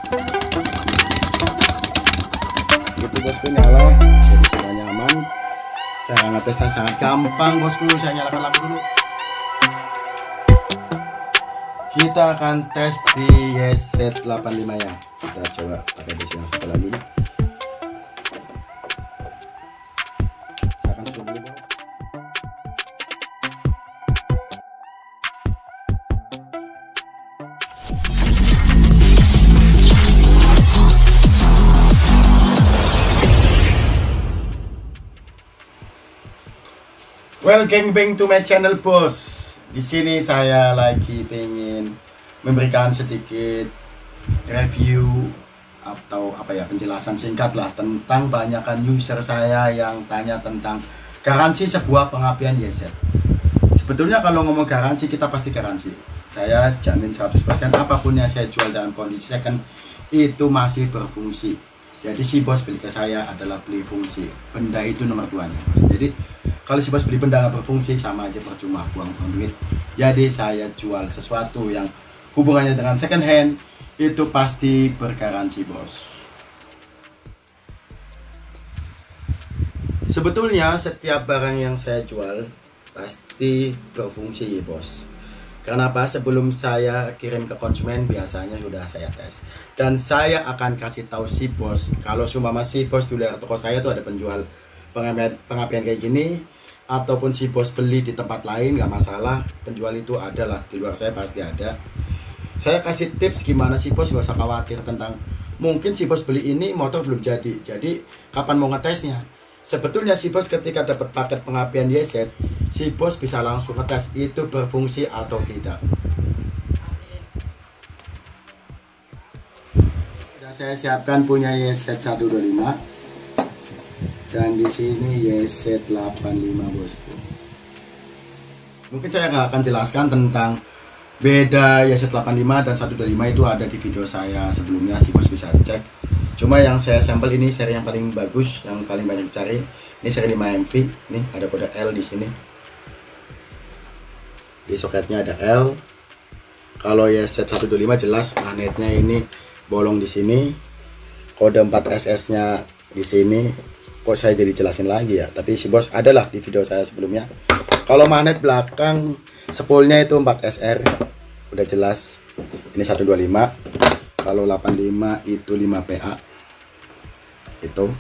Itu bosku, nyala, jadi sudah nyaman. Cara ngetesnya sangat gampang bosku. Saya nyalakan lampu dulu. Kita akan tes di YZ85 ya. Kita coba pakai bus yang satu lagi. Saya akan coba dulu bos. Welcome back to my channel bos. Di sini saya lagi pengen memberikan sedikit review atau penjelasan singkat lah tentang banyakan user saya yang tanya tentang garansi sebuah pengapian YZ. Sebetulnya kalau ngomong garansi, kita pasti garansi. Saya jamin 100% apapun yang saya jual dalam kondisi second itu masih berfungsi. Jadi si bos beli ke saya adalah beli fungsi. Benda itu nomor 2 nya bos. Jadi kalau si bos beli benda nggak berfungsi, sama aja percuma, buang-buang duit. Jadi saya jual sesuatu yang hubungannya dengan second hand itu pasti bergaransi bos. Sebetulnya setiap barang yang saya jual pasti berfungsi bos. Karena apa? Sebelum saya kirim ke konsumen biasanya sudah saya tes. Dan saya akan kasih tahu si bos, kalau seumpama si bos di luar toko saya tuh ada penjual pengapian kayak gini, ataupun si bos beli di tempat lain, nggak masalah, penjual itu ada lah, di luar saya pasti ada. Saya kasih tips gimana si bos nggak usah khawatir tentang mungkin si bos beli ini motor belum jadi kapan mau ngetesnya. Sebetulnya si bos ketika dapat paket pengapian YZ, si bos bisa langsung ngetes itu berfungsi atau tidak. Sudah saya siapkan punya YZ125 dan di sini YZ85 bosku. Mungkin saya nggak akan jelaskan tentang beda YZ85 dan 125, itu ada di video saya sebelumnya, si bos bisa cek. Cuma yang saya sampel ini seri yang paling bagus, yang paling banyak dicari. Ini seri 5MV. Ini ada kode L di sini. Di soketnya ada L. Kalau YZ125 jelas magnetnya ini bolong di sini. Kode 4SS-nya di sini. Kok saya jadi jelasin lagi ya? Tapi si bos adalah di video saya sebelumnya. Kalau magnet belakang spoolnya itu 4SR. Udah jelas. Ini 125. Kalau 85 itu 5PA itu,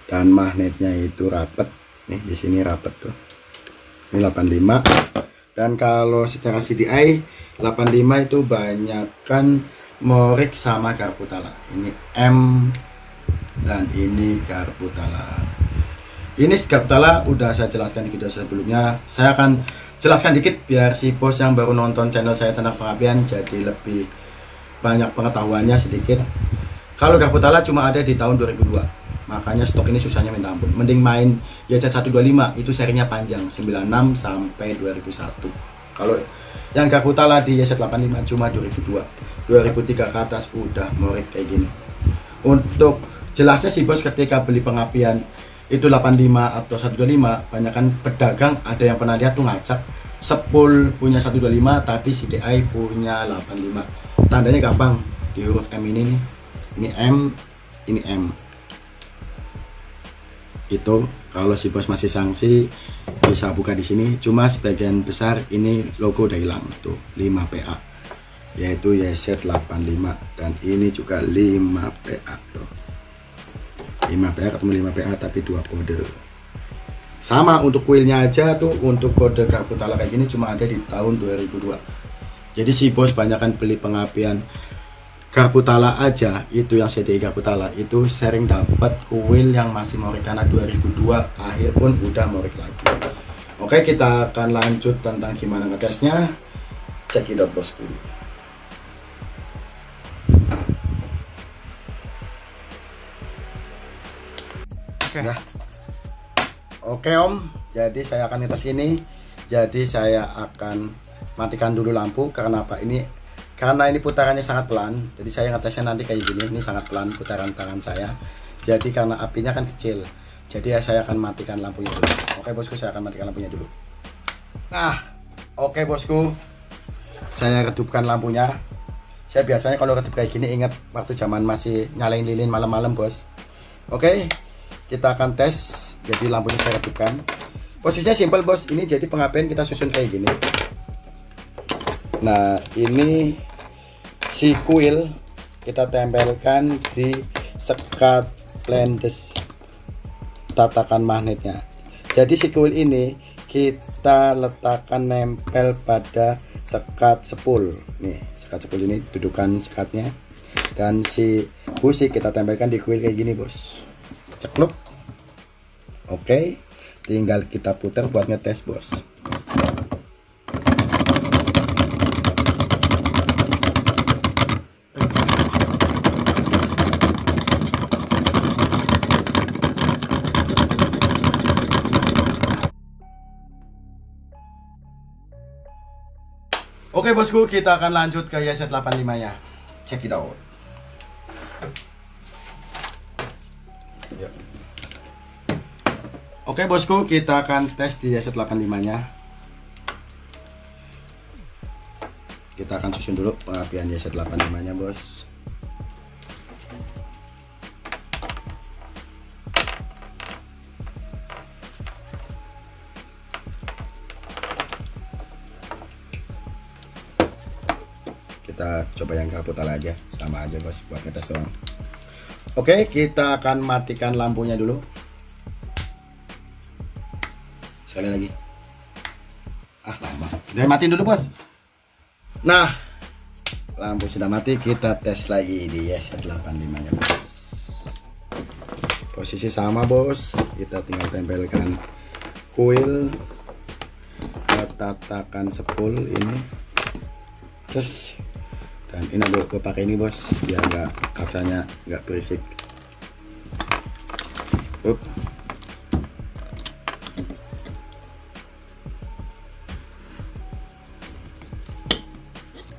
dan magnetnya itu rapet nih, di sini rapet tuh, ini 85. Dan kalau secara CDI 85 itu banyakkan Morik sama Garputala. Ini M dan ini Garputala. Ini Garputala udah saya jelaskan di video sebelumnya. Saya akan jelaskan dikit biar si bos yang baru nonton channel saya tentang pengapian jadi lebih banyak pengetahuannya sedikit. Kalau Garputala cuma ada di tahun 2002, makanya stok ini susahnya minta ampun. Mending main YZ125, itu serinya panjang 96 sampai 2001. Kalau yang Garputala di YZ85 cuma 2002, 2003 ke atas udah Morik kayak gini. Untuk jelasnya si bos ketika beli pengapian itu 85 atau 125, banyakan pedagang ada yang pernah lihat tuh ngacak sepul punya 125 tapi CDI punya 85. Tandanya gampang, di huruf M ini nih. Ini M, ini M. Itu kalau si bos masih sanksi bisa buka di sini. Cuma sebagian besar ini logo udah hilang tuh, 5PA. Yaitu YZ85 dan ini juga 5PA tuh. 5PA ketemu 5PA tapi 2 kode. Sama untuk kuilnya aja tuh, untuk kode Garputala kayak gini cuma ada di tahun 2002. Jadi si bos banyakan beli pengapian Garputala aja, itu yang CDI Garputala itu sering dapat kuil yang masih Morik, karena 2002 akhir pun udah Morik lagi. Oke, kita akan lanjut tentang gimana ngetesnya. Cekidot bosku. Oke. Nah. Oke om, jadi saya akan ngetes ini. Jadi saya akan matikan dulu lampu. Karena apa? Karena ini putarannya sangat pelan, jadi saya ngetesnya nanti kayak gini. Ini sangat pelan putaran tangan saya. Jadi karena apinya kan kecil, jadi saya akan matikan lampunya dulu. Oke bosku, saya akan matikan lampunya dulu. Nah, oke bosku, saya redupkan lampunya. Saya biasanya kalau kedip kayak gini ingat waktu zaman masih nyalain lilin malam-malam, bos. Oke, kita akan tes. Jadi lampunya saya redupkan. Posisinya simpel, bos. Ini jadi pengapian kita susun kayak gini. Nah, ini si kuil kita tempelkan di sekat lendes tatakan magnetnya. Jadi si kuil ini kita letakkan nempel pada sekat sepul. Nih, sekat sepul ini dudukan sekatnya. Dan si busi kita tempelkan di kuil kayak gini, bos. Cekluk. Oke, tinggal kita putar buat ngetes, bos. Oke, bosku, kita akan lanjut ke YZ 85 nya. Check it out. Oke, bosku, kita akan tes di YZ 85 nya. Kita akan susun dulu pengapian YZ 85 nya, bos. Kita coba yang kaputal aja, sama aja, bos, buat ngetes doang. Oke, kita akan matikan lampunya dulu. Sekali lagi. Lama. Udah matiin dulu, bos. Nah, lampu sudah mati, kita tes lagi di YZ 85 nya, bos. Posisi sama, bos. Kita tinggal tempelkan kuil ke tatakan sepul ini. Terus dan ini gue pakai ini, bos, biar kacanya nggak berisik.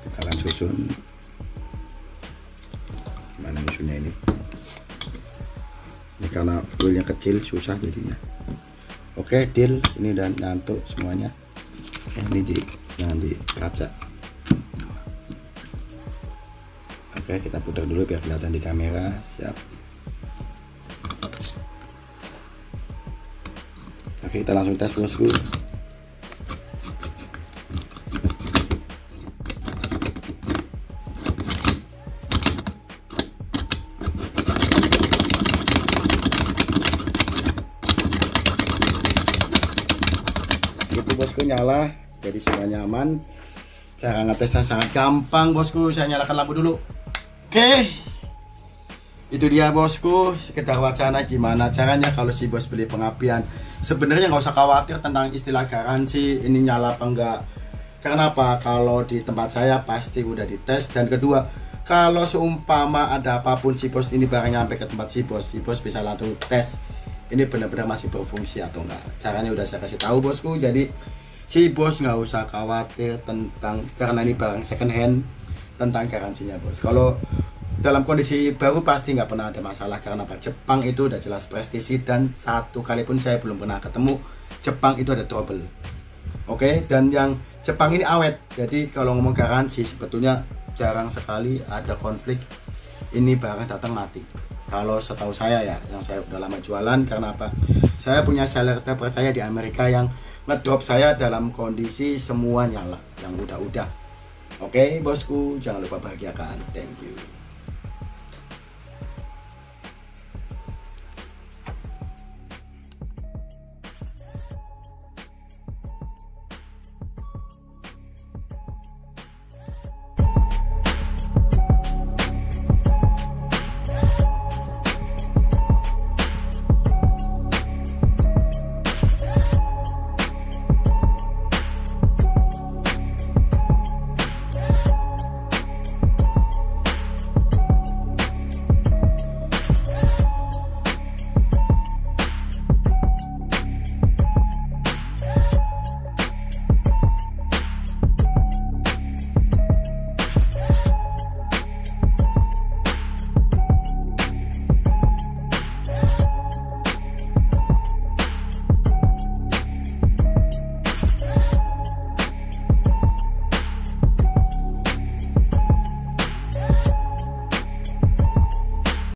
Kita akan susun. Gimana susunnya ini? Ini karena kuilnya kecil susah jadinya. Oke, deal. Ini udah nyantuk semuanya. Ini jangan di kaca. Oke, kita putar dulu biar kelihatan di kamera. Siap. Oke, kita langsung tes, bosku. Itu, bosku, nyala. Jadi semuanya aman. Cara ngetesnya sangat gampang, bosku. Saya nyalakan lampu dulu. Oke, itu dia, bosku, sekedar wacana gimana caranya kalau si bos beli pengapian. Sebenarnya nggak usah khawatir tentang istilah garansi ini nyala apa enggak. Karena apa? Kalau di tempat saya pasti udah dites. Dan kedua, kalau seumpama ada apapun si bos ini barang nyampe ke tempat si bos bisa langsung tes ini benar-benar masih berfungsi atau enggak. Caranya udah saya kasih tahu, bosku. Jadi si bos nggak usah khawatir tentang, karena ini barang second hand, tentang garansinya, bos. Kalau dalam kondisi baru pasti nggak pernah ada masalah, karena apa? Jepang itu udah jelas prestisi, dan satu kali pun saya belum pernah ketemu Jepang itu ada trouble. Oke, dan yang Jepang ini awet. Jadi kalau ngomong garansi sebetulnya jarang sekali ada konflik ini barang datang mati. Kalau setahu saya ya, yang saya udah lama jualan, karena apa? Saya punya seller terpercaya di Amerika yang ngedrop saya dalam kondisi semua nyala, yang udah-udah. Oke, bosku, jangan lupa bahagiakan. Thank you.